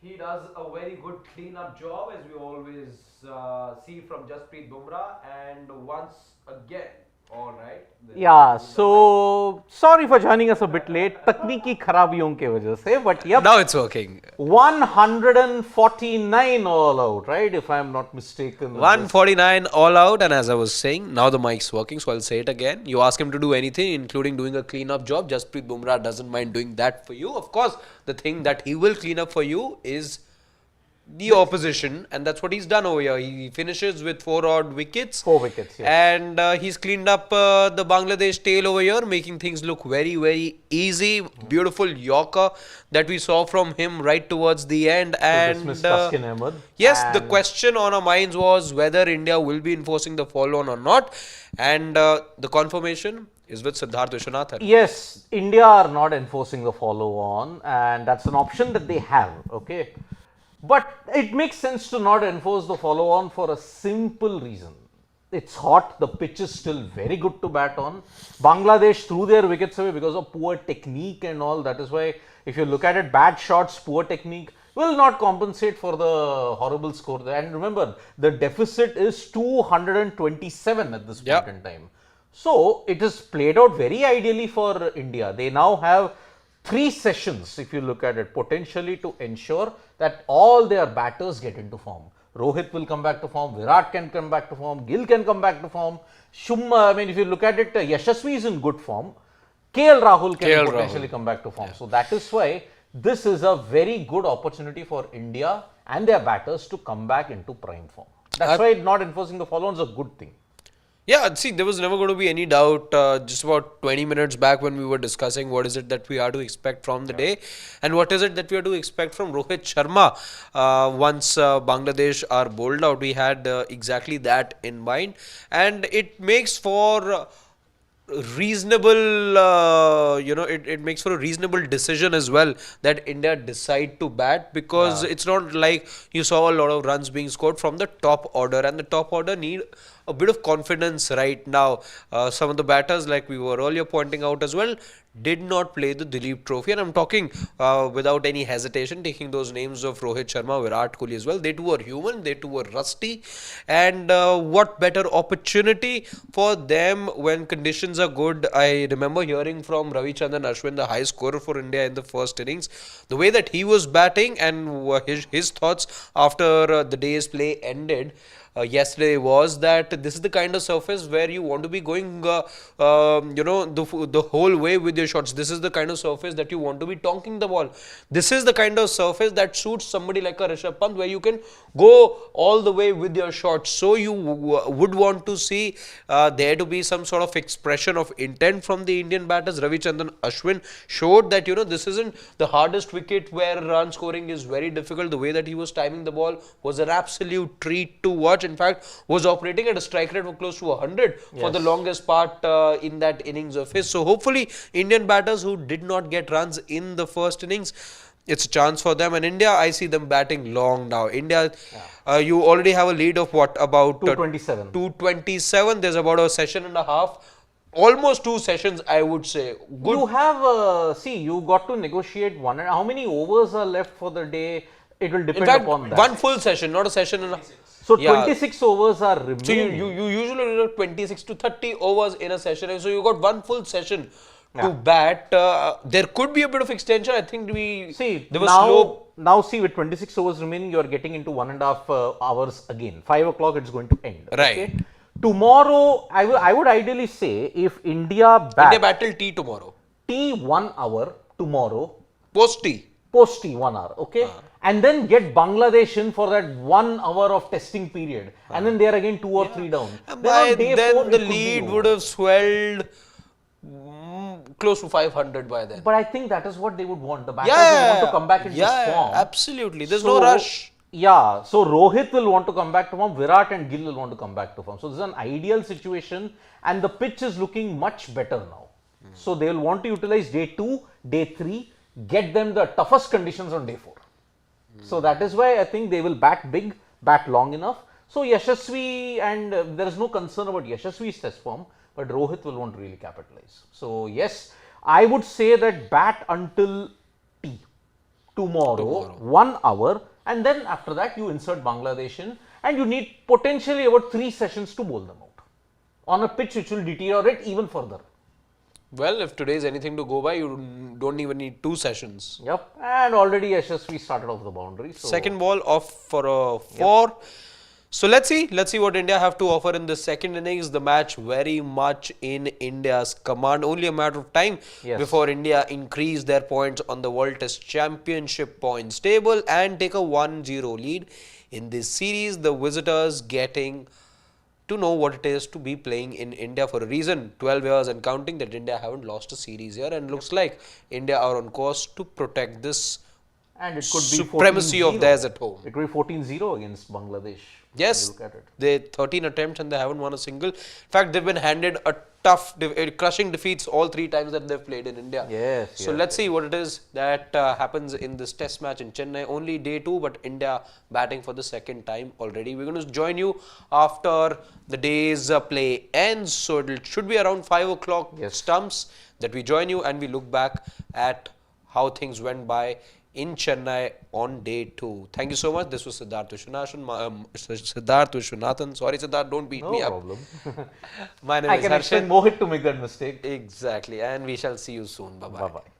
He does a very good clean-up job, as we always see from Jasprit Bumrah. And once again, all right, there is Yeah, the mic. so sorry for joining us a bit late, तकनीकी खराबियों के वजह से, but yep, Now it's working. 149 all out, right? If I'm not mistaken. With this. 149 all out, and as I was saying, now the mic's working, so I'll say it again. You ask him to do anything, including doing a clean-up job. Jasprit Bumrah doesn't mind doing that for you. Of course, the thing that he will clean up for you is the opposition, and that's what he's done over here. He finishes with 4 odd wickets. 4 wickets, yes. And he's cleaned up the Bangladesh tail over here, making things look very, very easy. Beautiful Yorker that we saw from him right towards the end. And dismiss Taskin Ahmed. yes, the And question on our minds was whether India will be enforcing the follow-on or not. And the confirmation is with Siddharth Vishwanathan. yes, India are not enforcing the follow on, and that's an option that they have, okay? But it makes sense to not enforce the follow on for a simple reason. It's hot, the pitch is still very good to bat on. Bangladesh threw their wickets away because of poor technique and all. That is why, if you look at it, bad shots, poor technique will not compensate for the horrible score. And remember, the deficit is 227 at this point in time. So it is played out very ideally for India. They now have 3 sessions, if you look at it, potentially to ensure that all their batters get into form. Rohit will come back to form, Virat can come back to form, Gill can come back to form, Shumma, I mean, if you look at it, Yashasvi is in good form, KL Rahul can potentially come back to form. So that is why this is a very good opportunity for India and their batters to come back into prime form. That's why not enforcing the follow-on is a good thing. Yeah, see, there was never going to be any doubt just about 20 minutes back when we were discussing what is it that we are to expect from the day and what is it that we are to expect from Rohit Sharma. Once Bangladesh are bowled out, we had exactly that in mind, and it makes for reasonable it makes for a reasonable decision as well that India decide to bat, because it's not like you saw a lot of runs being scored from the top order, and the top order need a bit of confidence right now. Some of the batters, like we were earlier pointing out as well, did not play the Dilip Trophy, and I'm talking without any hesitation, taking those names of Rohit Sharma, Virat Kohli as well. They too are human, they too were rusty, and what better opportunity for them when conditions are good. I remember hearing from Ravichandran Ashwin, the high scorer for India in the first innings, the way that he was batting and his thoughts after the day's play ended yesterday was that this is the kind of surface where you want to be going the whole way with your shots. This is the kind of surface that you want to be tonking the ball. This is the kind of surface that suits somebody like a Rishabh Pant, where you can go all the way with your shots. So you would want to see there to be some sort of expression of intent from the Indian batters. Ravichandran Ashwin showed that this isn't the hardest wicket where run scoring is very difficult. The way that he was timing the ball was an absolute treat to watch. In fact, was operating at a strike rate of close to 100 for the longest part in that innings of his. So hopefully Indian batters who did not get runs in the first innings, it's a chance for them. And India, I see them batting long now. India, you already have a lead of what, about 227. 227. There's about a session and a half. Almost 2 sessions, I would say. Good. You have, you got to negotiate one. How many overs are left for the day? It will depend In fact, upon that. one full session, not a session and a half. So 26 overs are remaining. So you usually do 26 to 30 overs in a session. So you got one full session to bat. There could be a bit of extension. I think there was slow. Now see, with 26 overs remaining, you are getting into 1.5 hours again. 5 o'clock it's going to end. Right. Okay? Tomorrow, I would ideally say if India bat till tea tomorrow. T 1 hour tomorrow. Post tea. Post T 1 hour, okay, and then get Bangladesh in for that 1 hour of testing period, and then they are again 2 or 3 down. By then the lead would have swelled close to 500 by then. But I think that is what they would want. The batters will want to come back in this form. Absolutely. There's no rush. Yeah, so Rohit will want to come back to form, Virat and Gill will want to come back to form. So this is an ideal situation, and the pitch is looking much better now. So they will want to utilize day 2, day 3, get them the toughest conditions on day 4. So that is why I think they will bat big, bat long enough. So Yashasvi, and there is no concern about Yashasvi's test form, but Rohit will want to really capitalize. So yes, I would say that bat until tea tomorrow, 1 hour, and then after that you insert Bangladesh in, and you need potentially about 3 sessions to bowl them out on a pitch which will deteriorate even further. Well, if today is anything to go by, you don't even need 2 sessions. Yep, and already Yashasvi started off the boundary. So Second ball off for a 4. So let's see what India have to offer in the second innings. The match very much in India's command. Only a matter of time before India increase their points on the World Test Championship points table and take a 1-0 lead in this series. The visitors getting to know what it is to be playing in India for a reason. 12 years and counting that India haven't lost a series here, and looks like India are on course to protect this and it could be supremacy of theirs at home. It could be 14-0 against Bangladesh. Yes, Look at it. they 13 attempts and they haven't won a single. In fact, they've been handed a tough, crushing defeats all 3 times that they've played in India. Yes. So let's see what it is that happens in this test match in Chennai. Only day 2, but India batting for the second time already. We're going to join you after the day's play ends. So it should be around 5 o'clock stumps that we join you and we look back at how things went by in Chennai on day 2. Thank you so much. This was Siddharth Vishwanathan. Sorry, Siddharth, don't beat me up. No problem. My name I is can Harshit. expect Mohit to make that mistake. Exactly. And we shall see you soon. Bye-bye. Bye-bye.